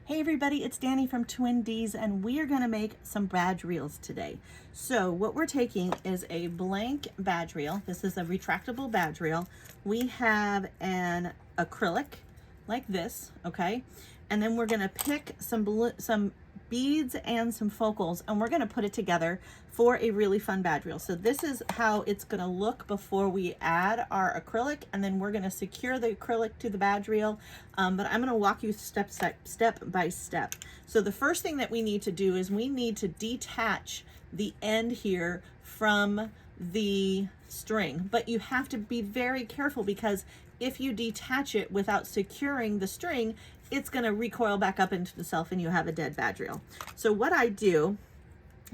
Hey everybody, it's Danny from Twin D's and we are going to make some badge reels today. So what we're taking is a blank badge reel. This is a retractable badge reel. We have an acrylic like this, okay? And then we're going to pick some beads and some focals and we're going to put it together for a really fun badge reel. So this is how it's going to look before we add our acrylic, and then we're going to secure the acrylic to the badge reel. But I'm going to walk you step by step. So the first thing that we need to do is we need to detach the end here from the string, but you have to be very careful because if you detach it without securing the string, it's going to recoil back up into itself and you have a dead badge reel. So what I do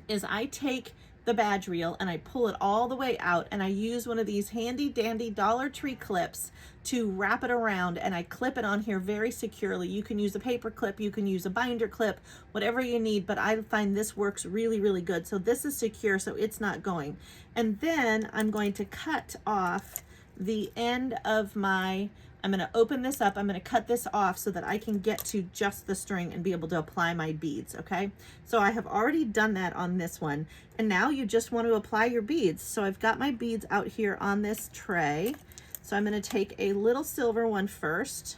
is I take the badge reel and I pull it all the way out, and I use one of these handy dandy Dollar Tree clips to wrap it around, and I clip it on here very securely. You can use a paper clip, you can use a binder clip, whatever you need, but I find this works really good. So this is secure, so it's not going. And then I'm going to cut off the end of I'm going to open this up, I'm going to cut this off so that I can get to just the string and be able to apply my beads, okay? So I have already done that on this one, and now you just want to apply your beads. So I've got my beads out here on this tray. So I'm going to take a little silver one first,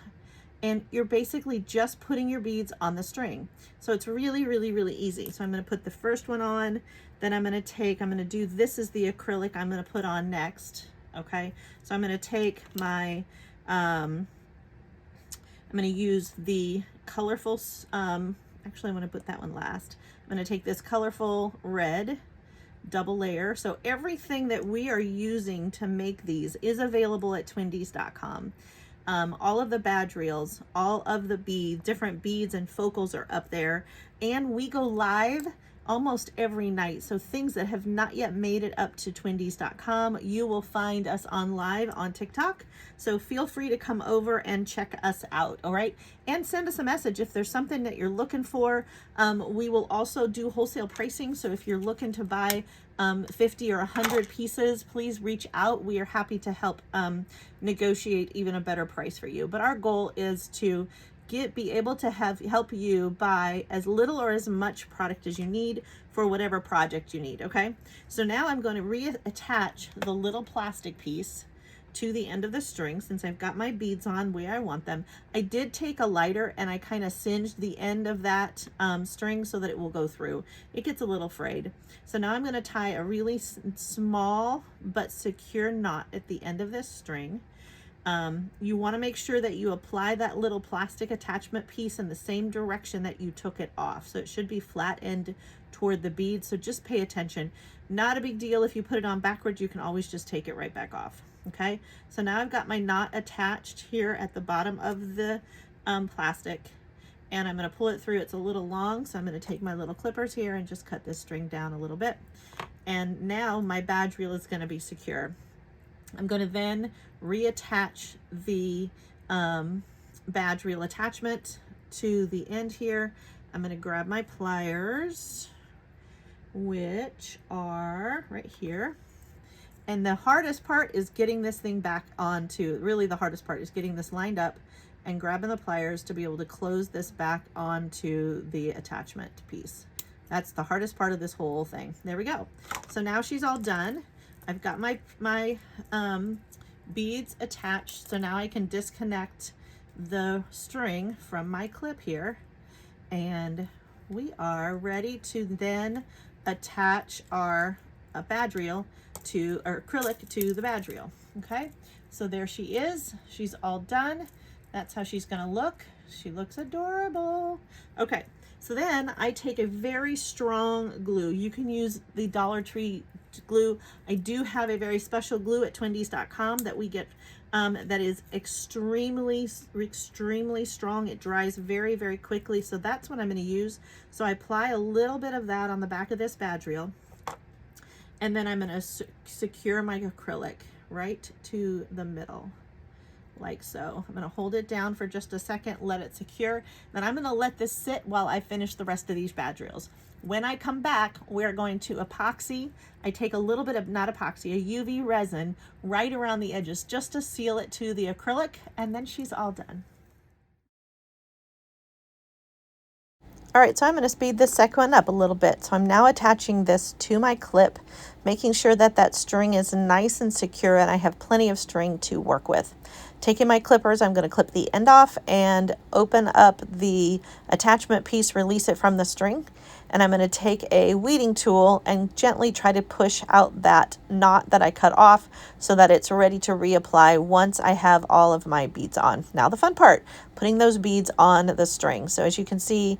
and you're basically just putting your beads on the string. So it's really easy. So I'm going to put the first one on, then I'm going to do, this is the acrylic I'm going to put on next, okay? So I'm going to take my I'm going to use the colorful, actually I want to put that one last. I'm going to take this colorful red double layer. So everything that we are using to make these is available at twindees.com. All of the badge reels, all of the different beads and focals are up there, and we go live almost every night. So things that have not yet made it up to twindees.com, you will find us on live on TikTok. So feel free to come over and check us out, all right? And send us a message if there's something that you're looking for. We will also do wholesale pricing. So if you're looking to buy 50 or 100 pieces, please reach out. We are happy to help negotiate even a better price for you. But our goal is to be able to help you buy as little or as much product as you need for whatever project you need, okay? So now I'm going to reattach the little plastic piece to the end of the string since I've got my beads on where I want them. I did take a lighter and I kind of singed the end of that string so that it will go through. It gets a little frayed. So now I'm going to tie a really small but secure knot at the end of this string. You want to make sure that you apply that little plastic attachment piece in the same direction that you took it off. So it should be flat end toward the bead. So just pay attention. Not a big deal if you put it on backwards, you can always just take it right back off. Okay, so now I've got my knot attached here at the bottom of the plastic, and I'm going to pull it through. It's a little long, so I'm going to take my little clippers here and just cut this string down a little bit. And now my badge reel is going to be secure. I'm going to then reattach the badge reel attachment to the end here. I'm going to grab my pliers, which are right here. And the hardest part is getting this thing back onto, really the hardest part is getting this lined up and grabbing the pliers to be able to close this back onto the attachment piece. That's the hardest part of this whole thing. There we go. So now she's all done. I've got my beads attached, so now I can disconnect the string from my clip here, and we are ready to then attach our badge reel to, or acrylic to the badge reel. Okay, so there she is. She's all done. That's how she's gonna look. She looks adorable. Okay, so then I take a very strong glue. You can use the Dollar Tree glue. I do have a very special glue at twindees.com that we get that is extremely strong. It dries very quickly, so that's what I'm going to use. So I apply a little bit of that on the back of this badge reel, and then I'm going to secure my acrylic right to the middle, like so. I'm going to hold it down for just a second, let it secure. Then I'm going to let this sit while I finish the rest of these badge reels. When I come back, we're going to epoxy. I take a little bit of, not epoxy, a UV resin right around the edges just to seal it to the acrylic, and then she's all done. All right, so I'm going to speed this second one up a little bit. So I'm now attaching this to my clip, making sure that that string is nice and secure and I have plenty of string to work with. Taking my clippers, I'm going to clip the end off and open up the attachment piece, release it from the string. And I'm going to take a weeding tool and gently try to push out that knot that I cut off so that it's ready to reapply once I have all of my beads on. Now the fun part, putting those beads on the string. So as you can see,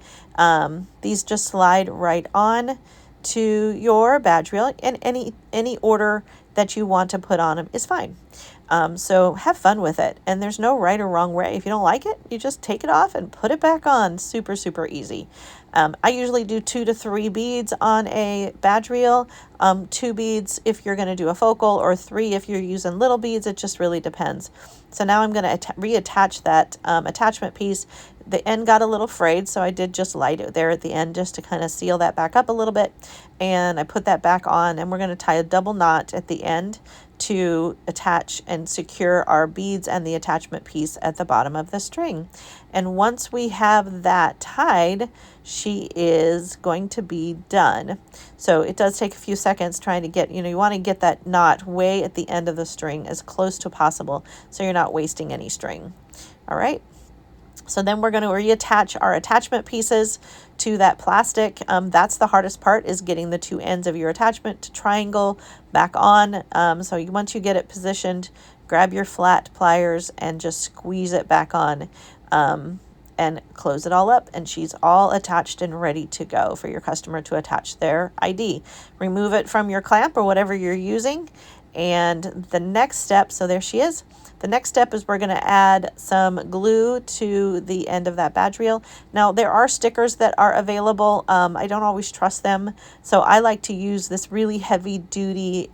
these just slide right on to your badge reel, and any order that you want to put on them is fine. So have fun with it, and there's no right or wrong way. If you don't like it, you just take it off and put it back on. Super, super easy. I usually do 2 to 3 beads on a badge reel, 2 beads if you're going to do a focal, or 3 if you're using little beads. It just really depends. So now I'm going to reattach that attachment piece. The end got a little frayed, so I did just light it there at the end just to kind of seal that back up a little bit. And I put that back on, and we're going to tie a double knot at the end to attach and secure our beads and the attachment piece at the bottom of the string. And once we have that tied, she is going to be done. So it does take a few seconds trying to get, you want to get that knot way at the end of the string as close to possible so you're not wasting any string. All right. So then we're going to reattach our attachment pieces to that plastic. That's the hardest part, is getting the 2 ends of your attachment to triangle back on. Once you get it positioned, grab your flat pliers and just squeeze it back on and close it all up. And she's all attached and ready to go for your customer to attach their ID. Remove it from your clamp or whatever you're using. And the next step, so there she is. The next step is we're going to add some glue to the end of that badge reel. Now, there are stickers that are available. I don't always trust them, so I like to use this really heavy-duty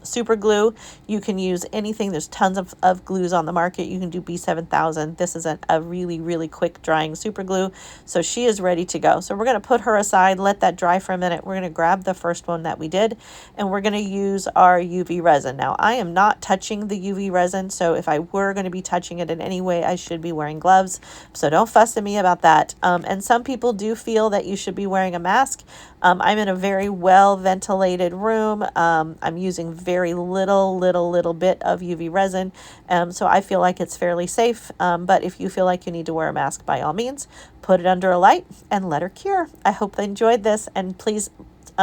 super glue. You can use anything. There's tons of glues on the market. You can do B7000. This is a really, really quick drying super glue. So she is ready to go. So we're going to put her aside, let that dry for a minute. We're going to grab the first one that we did, and we're going to use our UV resin. Now, I am not touching the UV resin, so if I were going to be touching it in any way, I should be wearing gloves. So don't fuss at me about that. And some people do feel that you should be wearing a mask. I'm in a very well ventilated room. I'm using very little bit of UV resin. So I feel like it's fairly safe. But if you feel like you need to wear a mask, by all means, put it under a light and let her cure. I hope they enjoyed this, and please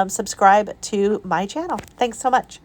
subscribe to my channel. Thanks so much.